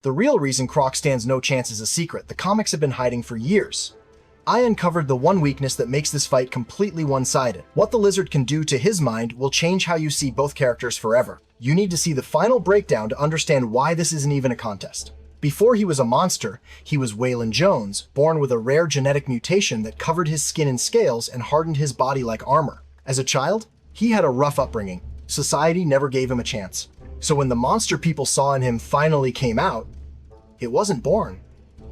The real reason Croc stands no chance is a secret the comics have been hiding for years. I uncovered the one weakness that makes this fight completely one-sided. What the lizard can do to his mind will change how you see both characters forever. You need to see the final breakdown to understand why this isn't even a contest. Before he was a monster, he was Waylon Jones, born with a rare genetic mutation that covered his skin in scales and hardened his body like armor. As a child, he had a rough upbringing. Society never gave him a chance. So when the monster people saw in him finally came out, it wasn't born,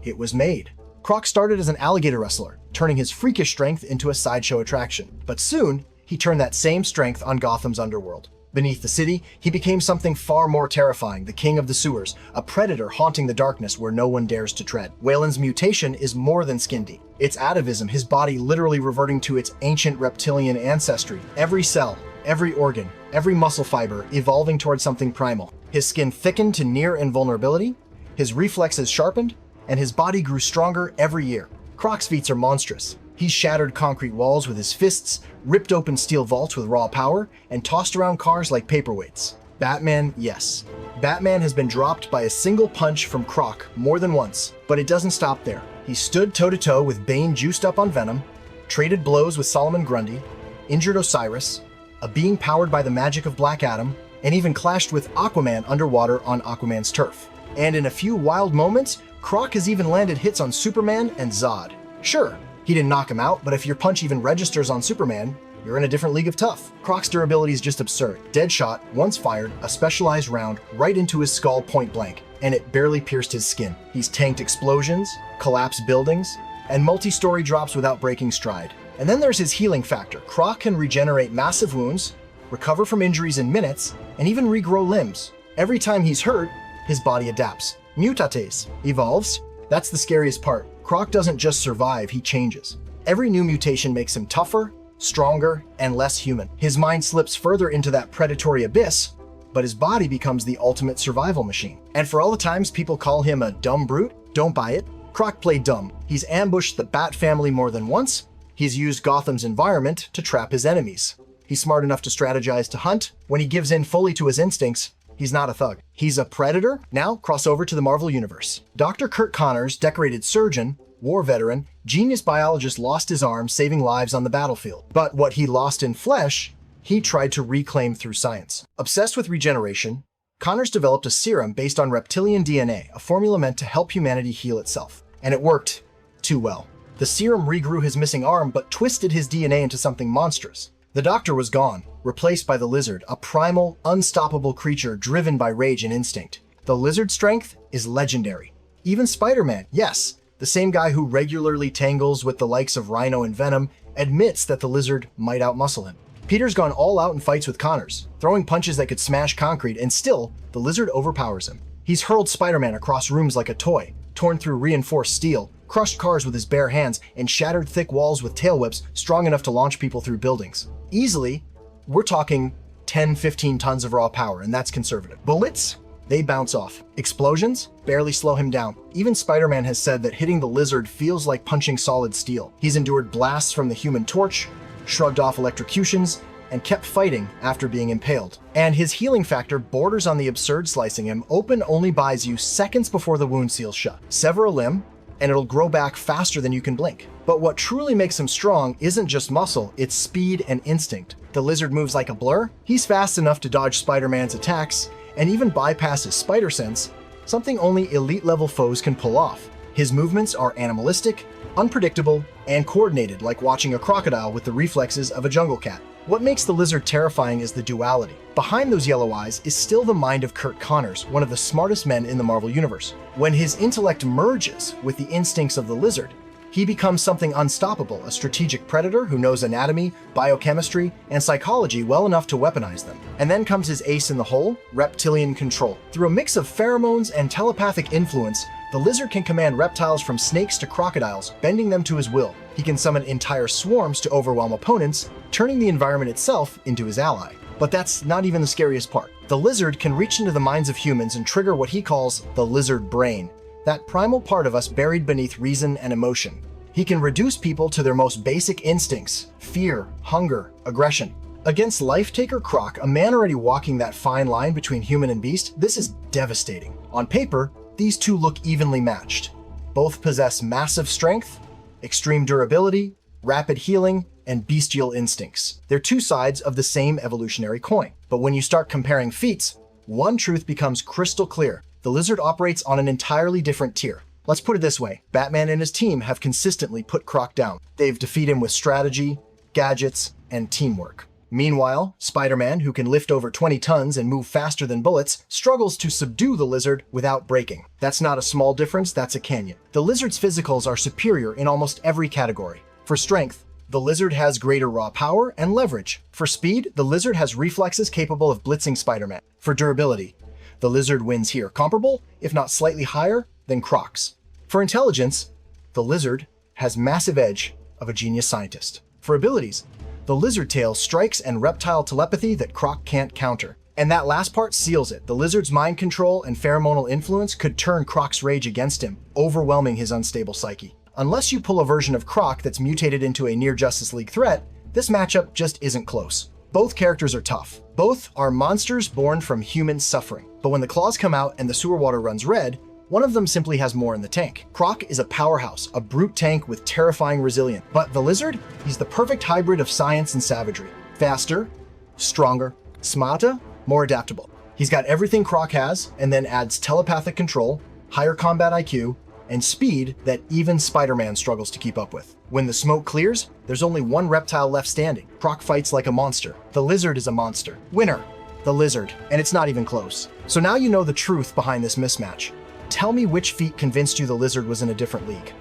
it was made. Croc started as an alligator wrestler, turning his freakish strength into a sideshow attraction. But soon, he turned that same strength on Gotham's underworld. Beneath the city, he became something far more terrifying, the king of the sewers, a predator haunting the darkness where no one dares to tread. Waylon's mutation is more than skin deep. It's atavism, his body literally reverting to its ancient reptilian ancestry. Every cell, every organ, every muscle fiber evolving towards something primal. His skin thickened to near invulnerability, his reflexes sharpened, and his body grew stronger every year. Croc's feats are monstrous. He's shattered concrete walls with his fists, ripped open steel vaults with raw power, and tossed around cars like paperweights. Batman, yes. Batman has been dropped by a single punch from Croc more than once, but it doesn't stop there. He stood toe-to-toe with Bane juiced up on Venom, traded blows with Solomon Grundy, injured Osiris, a being powered by the magic of Black Adam, and even clashed with Aquaman underwater on Aquaman's turf. And in a few wild moments, Croc has even landed hits on Superman and Zod. Sure, he didn't knock him out, but if your punch even registers on Superman, you're in a different league of tough. Croc's durability is just absurd. Deadshot once fired a specialized round right into his skull point blank, and it barely pierced his skin. He's tanked explosions, collapsed buildings, and multi-story drops without breaking stride. And then there's his healing factor. Croc can regenerate massive wounds, recover from injuries in minutes, and even regrow limbs. Every time he's hurt, his body adapts. Mutates, evolves. That's the scariest part. Croc doesn't just survive, he changes. Every new mutation makes him tougher, stronger, and less human. His mind slips further into that predatory abyss, but his body becomes the ultimate survival machine. And for all the times people call him a dumb brute, don't buy it. Croc played dumb. He's ambushed the Bat family more than once. He's used Gotham's environment to trap his enemies. He's smart enough to strategize to hunt. When he gives in fully to his instincts, he's not a thug. He's a predator. Now, cross over to the Marvel Universe. Dr. Curt Connors, decorated surgeon, war veteran, genius biologist, lost his arm saving lives on the battlefield. But what he lost in flesh, he tried to reclaim through science. Obsessed with regeneration, Connors developed a serum based on reptilian DNA, a formula meant to help humanity heal itself. And it worked too well. The serum regrew his missing arm, but twisted his DNA into something monstrous. The Doctor was gone, replaced by the Lizard, a primal, unstoppable creature driven by rage and instinct. The Lizard's strength is legendary. Even Spider-Man, yes, the same guy who regularly tangles with the likes of Rhino and Venom, admits that the Lizard might outmuscle him. Peter's gone all out in fights with Connors, throwing punches that could smash concrete, and still, the Lizard overpowers him. He's hurled Spider-Man across rooms like a toy, torn through reinforced steel, crushed cars with his bare hands, and shattered thick walls with tail whips strong enough to launch people through buildings. Easily, we're talking 10-15 tons of raw power, and that's conservative. Bullets? They bounce off. Explosions? Barely slow him down. Even Spider-Man has said that hitting the Lizard feels like punching solid steel. He's endured blasts from the Human Torch, shrugged off electrocutions, and kept fighting after being impaled. And his healing factor borders on the absurd. Slicing him open only buys you seconds before the wound seals shut. Sever a limb, and it'll grow back faster than you can blink. But what truly makes him strong isn't just muscle, it's speed and instinct. The Lizard moves like a blur. He's fast enough to dodge Spider-Man's attacks, and even bypass his spider sense, something only elite-level foes can pull off. His movements are animalistic, unpredictable, and coordinated, like watching a crocodile with the reflexes of a jungle cat. What makes the Lizard terrifying is the duality. Behind those yellow eyes is still the mind of Curt Connors, one of the smartest men in the Marvel Universe. When his intellect merges with the instincts of the Lizard, he becomes something unstoppable, a strategic predator who knows anatomy, biochemistry, and psychology well enough to weaponize them. And then comes his ace in the hole, reptilian control. Through a mix of pheromones and telepathic influence, the Lizard can command reptiles from snakes to crocodiles, bending them to his will. He can summon entire swarms to overwhelm opponents, turning the environment itself into his ally. But that's not even the scariest part. The Lizard can reach into the minds of humans and trigger what he calls the Lizard brain, that primal part of us buried beneath reason and emotion. He can reduce people to their most basic instincts: fear, hunger, aggression. Against Life-Taker Croc, a man already walking that fine line between human and beast, this is devastating. On paper, these two look evenly matched. Both possess massive strength, extreme durability, rapid healing, and bestial instincts. They're two sides of the same evolutionary coin. But when you start comparing feats, one truth becomes crystal clear. The lizard operates on an entirely different tier. Let's put it this way. Batman and his team have consistently put Croc down. They've defeated him with strategy, gadgets, and teamwork. Meanwhile, Spider-Man, who can lift over 20 tons and move faster than bullets, struggles to subdue the lizard without breaking. That's not a small difference, that's a canyon. The lizard's physicals are superior in almost every category. For strength, the lizard has greater raw power and leverage. For speed, the lizard has reflexes capable of blitzing Spider-Man. For durability, the lizard wins here, comparable, if not slightly higher, than Croc's. For intelligence, the lizard has massive edge of a genius scientist. For abilities, the lizard tail strikes and reptile telepathy that Croc can't counter. And that last part seals it. The lizard's mind control and pheromonal influence could turn Croc's rage against him, overwhelming his unstable psyche. Unless you pull a version of Croc that's mutated into a near Justice League threat, this matchup just isn't close. Both characters are tough. Both are monsters born from human suffering. But when the claws come out and the sewer water runs red, one of them simply has more in the tank. Croc is a powerhouse, a brute tank with terrifying resilience. But the lizard? He's the perfect hybrid of science and savagery. Faster, stronger, smarter, more adaptable. He's got everything Croc has, and then adds telepathic control, higher combat IQ, and speed that even Spider-Man struggles to keep up with. When the smoke clears, there's only one reptile left standing. Croc fights like a monster. The lizard is a monster. Winner, the lizard, and it's not even close. So now you know the truth behind this mismatch. Tell me which feat convinced you the lizard was in a different league.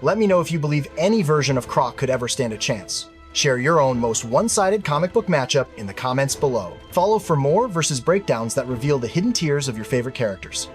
Let me know if you believe any version of Croc could ever stand a chance. Share your own most one-sided comic book matchup in the comments below. Follow for more versus breakdowns that reveal the hidden tiers of your favorite characters.